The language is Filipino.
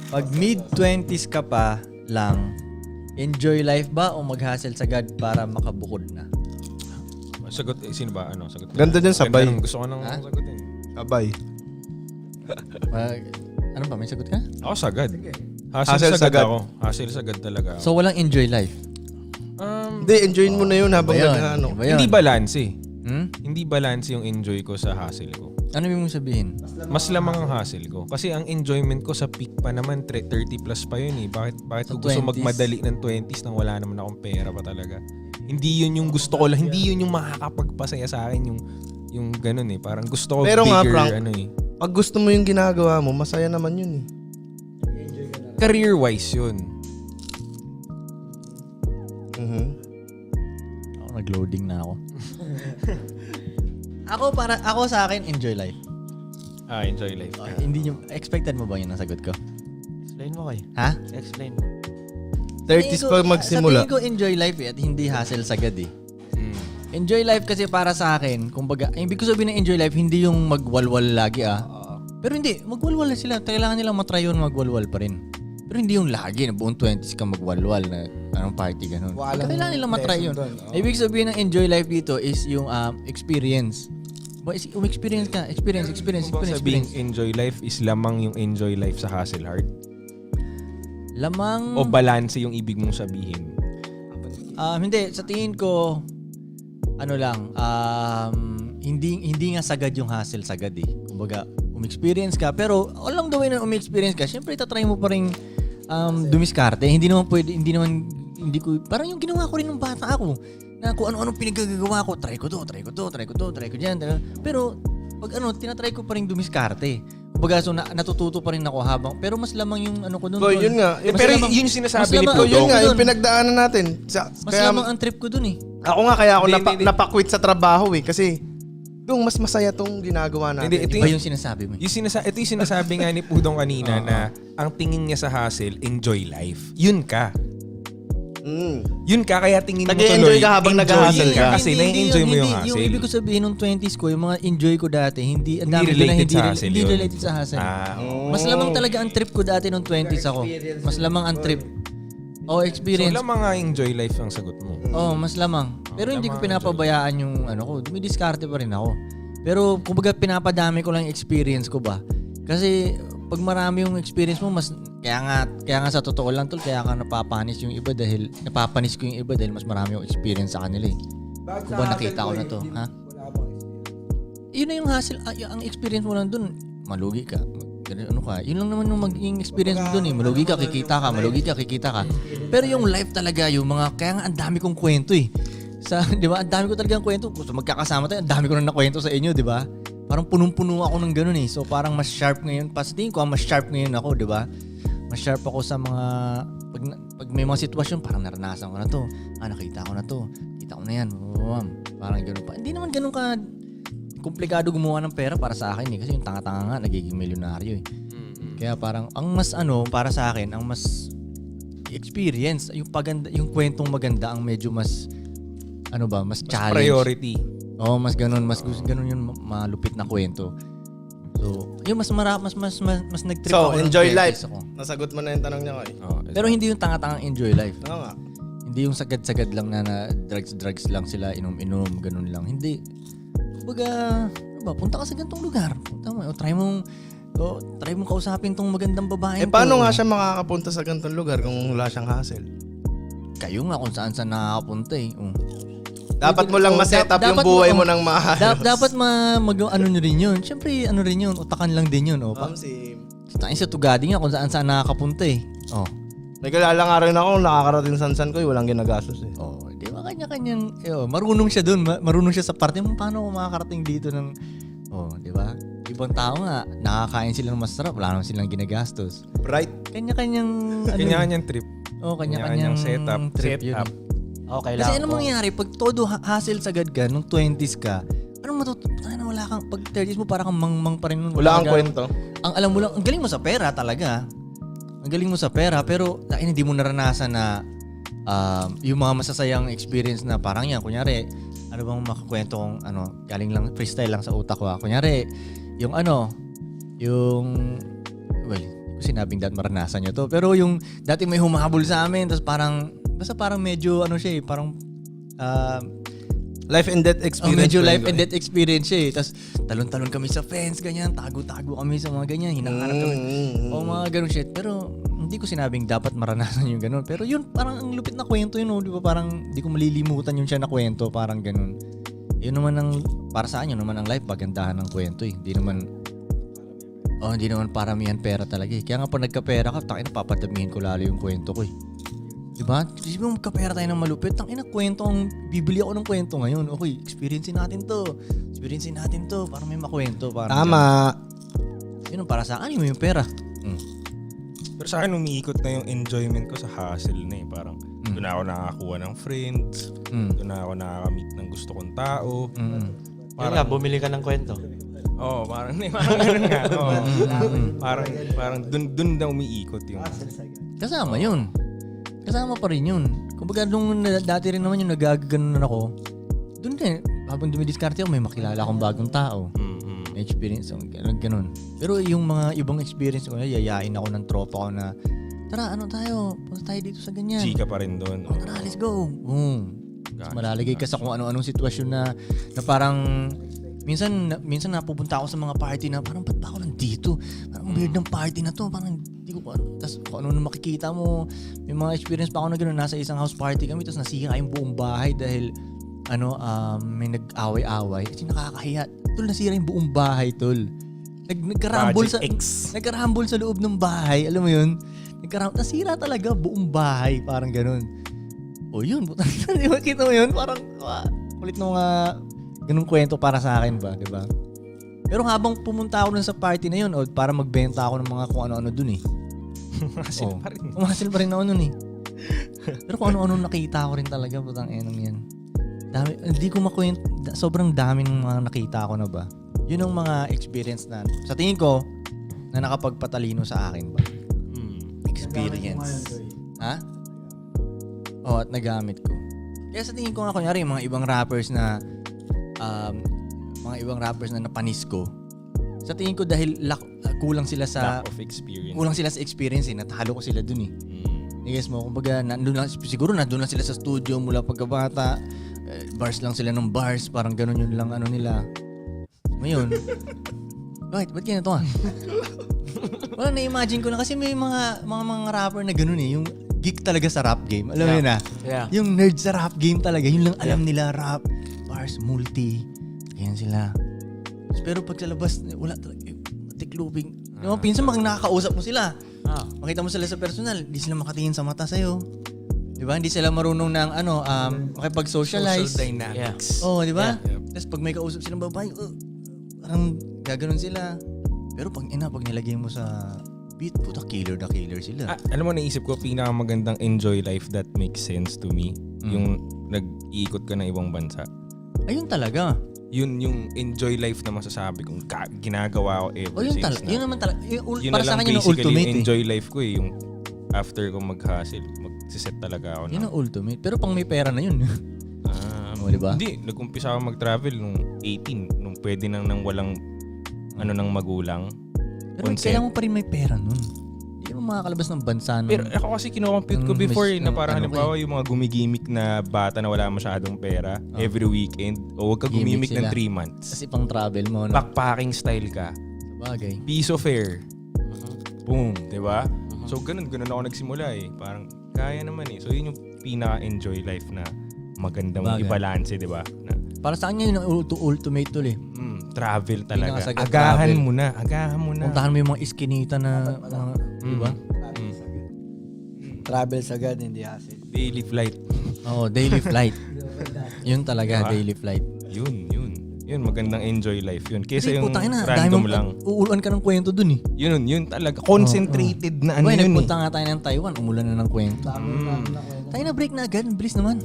Pag mid-20s ka pa lang, enjoy life ba o mag-hustle sagad para makabukod na? Sagot, sino ba? Sagot. Ganda dyan, sabay. Gusto ko nang sagutin. Sabay. Ano ba? May sagot ka? Ako sagad. Hustle Hustle sagad sagad. ako. Hustle sagad talaga ako. So, walang enjoy life? Hindi, enjoyin mo na yun habang Iba yun. nag-ano. Iba yun. Hindi balance eh. Hmm? Hindi balance yung enjoy ko sa hustle ko. Ano yung mong sabihin? Mas lamang ang hustle ko. Kasi ang enjoyment ko sa peak pa naman, 30 plus pa yun eh. Bakit Sa ko gusto 20s? magmadali ng 20s nang wala naman akong pera pa talaga? Hindi yun yung gusto ko lang. Hindi yun yung makakapagpasaya sa akin yung ganun eh. Parang gusto ko Pero nga, bigger Frank, ano eh. Pag gusto mo yung ginagawa mo, masaya naman yun eh. Career-wise yun. Mhm. Ako, nag-loading na ako. Ako sa akin, enjoy life. Enjoy life. Hindi nyo, expected mo ba yun ang sagot ko? Explain mo kayo. Ha? Explain. 30s pa magsimula. Sa tingin ko, enjoy life eh, at hindi hustle sagad eh. Mm. Enjoy life kasi para sa akin, kumbaga, ibig ko sabihin ng enjoy life, hindi yung magwalwal lagi Pero hindi, magwalwal na sila. Kailangan nilang matry yun, magwalwal pa rin. Pero hindi yung lagi na buong 20s ka magwalwal na anong party ganun. Kailangan nilang matry yun. Ibig sabihin ng enjoy life dito is yung experience. Experience ka. Experience. Sabing enjoy life is lamang yung enjoy life sa hustle hard? Lamang... O balance yung ibig mong sabihin? Hindi. Sa tingin ko, hindi nga sagad yung hustle sagad eh. Kumbaga, experience ka. Pero along the way na experience ka, syempre itatry mo pa rin dumiskarte. Hindi parang yung ginawa ko rin nung bata ako. Na kung ano-ano pinagagagawa ko, try ko to, dyan. Pero pag tinatry ko pa rin dumiskarte. Kumbaga, so natututo pa rin ako habang, pero mas lamang yung ko dun. Yun nga. Pero yun yung sinasabi ni mas Pudong. Yun nga, yung dun. pinagdaanan natin. Mas lamang ang trip ko dun eh. Ako nga, kaya ako Hindi. napakwit sa trabaho eh. Kasi, doon mas masaya tong ginagawa natin. Hindi, Iba yung sinasabi mo. ito yung sinasabi nga ni Pudong kanina na ang tingin niya sa hustle, enjoy life. Yun ka. Yun ka, kaya tingin mo Nag-e-enjoy tuloy. ka habang enjoy nag-hustle ka. Kasi na-enjoy mo yung hustle. Yung ibig ko sabihin nung 20s ko, yung mga enjoy ko dati, hindi related sa hustle hindi yun. related sa hustle. Oh. Mas lamang talaga ang trip ko dati nung 20s ako. Mas lamang ang trip. So Experience. lamang nga enjoy life ang sagot mo. Mas lamang. Pero hindi ko lamang pinapabayaan yung ko. Dumidiskarte pa rin ako. Pero kumbaga pinapadami ko lang yung experience ko ba. Kasi pag marami yung experience mo, mas kaya nga sa totoo lang tol, kaya ka napapanis ko yung iba dahil mas marami yung experience sa kanila eh. Kung ba nakita ko na to, ha? Yun na yung hassle, ang experience mo lang dun, malugi ka. Yun lang naman yung maging experience mo dun eh. Malugi ka, kikita ka. Pero yung life talaga, yung mga, kaya nga ang dami kong kwento eh. Di ba? Ang dami ko talagang kwento. Gusto magkakasama tayo, ang dami ko na nakwento sa inyo, di ba? Parang punong-puno ako ng ganun eh. So parang mas sharp ngayon. Tingin ko, mas sharp ngayon ako, di ba? Mas sharp ako sa mga, pag may mga sitwasyon, parang naranasan ko na to. Nakita ko na to. Kita ko na yan. Parang ganun pa. Hindi naman ganun ka komplikado gumawa ng pera para sa akin eh. Kasi yung tanga-tanga nga, nagiging milyonaryo eh. Kaya parang, ang mas para sa akin, ang mas experience, yung kwentong maganda, ang medyo mas, mas challenge. Priority. Mas ganun yung malupit na kwento. So, yung mas nag-trip So, ako. enjoy ng life. 20s ako. Nasagot mo na yung tanong niya ko eh. Pero hindi yung tanga-tangang enjoy life. Oo nga. Hindi yung sagad-sagad lang na drugs lang sila, inom-inom, ganun lang. Hindi. Kumbaga, punta ka sa ganitong lugar. Punta mo, try mong kausapin tong magandang babae. Paano nga siya makakapunta sa ganitong lugar kung wala siyang hassle? Kayo nga kung saan nakakapunta eh. Dapat mo lang ma-set up yung buhay mo ng maayos. Dapat ano nyo rin yun. Siyempre, ano rin yun, utakan lang din yun. Tayo sa Tugadi nga kung saan nakakapunta eh. May kilala nga rin ako, nakakarating Sansan ko, walang ginagastos eh. Di ba kanya-kanyang, marunong siya dun. Marunong siya sa parte mo, paano ako makakarating dito ng, di ba? Ibang tao nga, nakakain sila ng masarap, wala naman silang ginagastos. Right? Kanya-kanyang, Kanya-kanyang trip. kanya-kanyang setup. trip yun. Okay lang. Kasi ano mangyayari, pag todo hassle sagad ka, nung 20s ka, anong matutunan na wala kang, pag 30s mo parang kang mangmang pa rin. Wala kang kwento. Ang alam mo lang, ang galing mo sa pera talaga. Ang galing mo sa pera, pero hindi mo naranasan na yung mga masasayang experience na parang yan. Kunyari, ano bang makakwento kong galing lang, freestyle lang sa utak ko. Kunyari, yung sinabing dapat maranasan nyo to. Pero yung dati may humahabol sa amin, tapos basta parang medyo parang Life and death experience. medyo pa life yun, and death experience siya eh. Tapos talon-talon kami sa fence, ganyan, tago-tago kami sa mga ganyan, hinahanap kami. O mga ganun shit. Pero hindi ko sinabing dapat maranasan yung ganun. Pero yun, parang ang lupit na kwento yun, di ba? Parang hindi ko malilimutan yun siya na kwento, parang ganun. Yun naman para sa akin, yun naman ang life, pagandahan ng kwento eh. Hindi naman paramihan pera talaga eh. Kaya nga pag nagkapera ka, takin na papadamihin ko lalo yung kwento ko eh. Diba? Kasi mo magkapera tayo ng malupit, tangina kwento bibili ako ng kwento ngayon. Okay, experiencein natin to. Parang may makwento. Parang Tama. Yun ang para sa akin, yung pera. Pero sa akin, umiikot na yung enjoyment ko sa hustle na eh. Parang doon ako nakakakuha ng friends, doon ako nakakamit ng gusto kong tao. Parang nga, bumili ka ng kwento. Oo, parang ganun nga. Parang doon na umiikot yung... Kasama yun. Kasama pa rin yun. Kumbaga nung dati rin naman yung nagaganoon ako, doon din, habang dumidiskarte ako, may makilala akong bagong tao. May experience ako, ganun. Pero yung mga ibang experience ko, yayain ako ng tropa ko na, tara, punta tayo dito sa ganyan. Chika pa rin doon. Tara, let's go. Tapos malalagay ka sa kung ano-anong sitwasyon na parang, minsan napupunta ako sa mga party na parang ba't ba ako nandito? Parang weird ng party na to. Parang hindi ko pa. Tapos kung ano na makikita mo, may mga experience pa ako na gano'n. Nasa isang house party kami tapos nasira yung buong bahay dahil may nag-away-away. Kasi nakakahiya. Tol, nasira yung buong bahay, tol. Nagkarambol sa loob ng bahay. Alam mo yun? Nasira talaga buong bahay. Parang gano'n. O yun, butang di ba kita mo yun? Parang kulit nung ganung kwento para sa akin ba, di ba? Pero habang pumunta ako dun sa party na yun, para magbenta ako ng mga kung ano-ano dun eh. Hassle pa rin. Hassle pa rin ako nun eh. Pero kung ano-ano nakita ko rin talaga, putang enong yan. Hindi ko makwento, sobrang dami ng mga nakita ko na ba. Yun ang mga experience na, sa tingin ko, na nakapagpatalino sa akin ba. Experience. Ha? At nagamit ko. Kaya sa tingin ko nga, kunyari, mga ibang rappers na napanis ko. Sa tingin ko dahil kulang sila sa experience eh. Natalo ko sila dun eh. I-guess mo, kumbaga siguro nandun lang sila sa studio mula pagkabata. Bars lang sila ng bars, parang ganun yun lang nila. Ngayon, bakit kaya na to Wala, na-imagine ko na kasi may mga rapper na ganun eh, yung geek talaga sa rap game. Alam mo yun na? Yeah. Yung nerd sa rap game talaga, yun lang alam nila, rap, bars, multi. Ganyan sila. Pero pag sa labas, wala talaga. Tikluping. Pinsan nakakausap mo sila. Makita mo sila sa personal, hindi sila makatingin sa mata sa'yo. Di ba? Hindi sila marunong ng makipag-socialize. Social dynamics. Oo, di ba? Tapos pag may kausap silang babae, parang gaganon sila. Pero pag nilagay mo sa beat, puta, killer sila. Alam mo, naisip ko, pinakamagandang enjoy life that makes sense to me. Yung nag-iikot ka ng ibang bansa. Ayun talaga. Yun yung enjoy life na masasabi kong ginagawa ko ever Yun since talaga. Yun naman talaga. Yun Para na sa lang akin, yun ang basically ultimate yung enjoy life ko eh. Yung after ko mag-hustle, magsiset talaga ako. Yun ang ultimate. Pero pang may pera na yun. Diba? Hindi. Nag-umpisa ako mag-travel nung 18. Nung pwede nang walang ng magulang. Pero kailangan mo pa rin may pera nun. Hindi mo makakalabas ng bansa nun. Pero ako kasi kinocompute ko before na parang halimbawa yung mga gumigimik na bata na wala masyadong pera every weekend o huwag ka gumimik ng 3 months. Kasi pang travel mo. No? Backpacking style ka. Sabagay. Piso fare. Boom. Diba? So ganun ako nagsimula eh. Parang kaya naman eh. So yun yung pinaka-enjoy life na magandang i-balance, diba? Para sa kanya yun ang ultimate tool eh. Travel talaga. Pinakasagat Agahan travel. mo na. Puntahan mo yung mga iskinita na diba? Travel sagad, hindi hassle. Daily flight. Oo, daily flight. Yun talaga, Diba? daily flight. Yun, magandang enjoy life yun. Kesa yung putang ina, random lang. Uuluan ka ng kwento dun eh. Yun talaga. Concentrated na ano yun eh. Nagpunta nga tayo ng Taiwan, umulan na ng kwento. Tayo na break na agad, bilis naman.